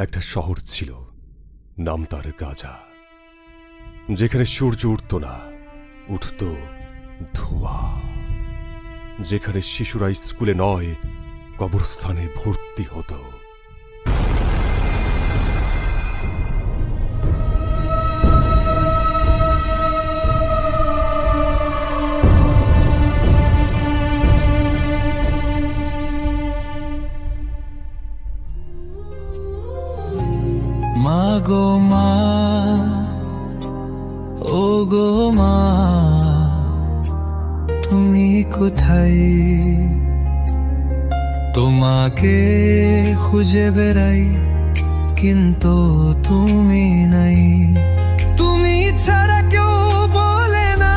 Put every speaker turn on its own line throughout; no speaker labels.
একটা শহর ছিল, নাম তার গাজা, যেখানে সূর্য উঠত না, উঠত ধোঁয়া, যেখানে শিশুরা স্কুলে নয় কবরস্থানে ভর্তি হতো।
মা গো মা, ও গো মা, তুমি কোথায়? তোমাকে খুঁজে বেড়াই কিন্তু তুমি নাই। তুমি ছাড়া কেউ বলে না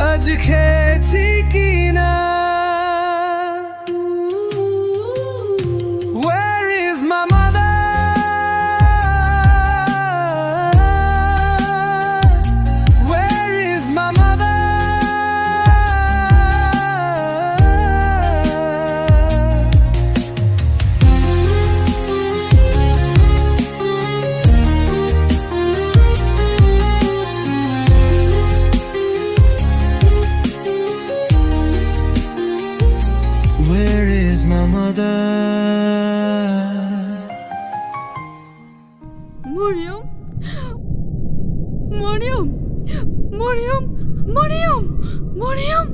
আজ খেয়েছি কি না। Where is my mother? Where is my mother? Where is my mother?
Mariam, Mariam, Mariam, Mariam, Mariam,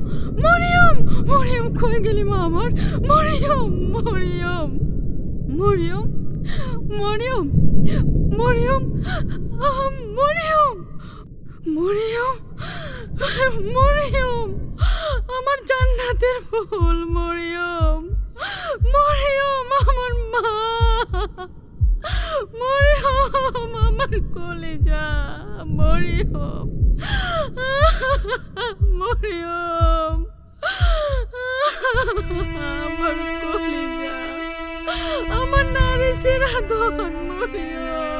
Mariam, Mariam, কই গেলি মা আমার? মরিয়ম, মরিয়ম, মরিয়ম, মরিয়ম, মরিয়ম, মরিয়ম, মরিয়ম, মরিয়ম, আমার জান্নাতের ফুল মরিয়ম, মরিয়ম, আমার মা, মরিয়ম, আমার কলেজা, মরিয়ম, মরিয়ম, আমার কলেজা, আমার নারী সেরা ধন, মরিয়ম।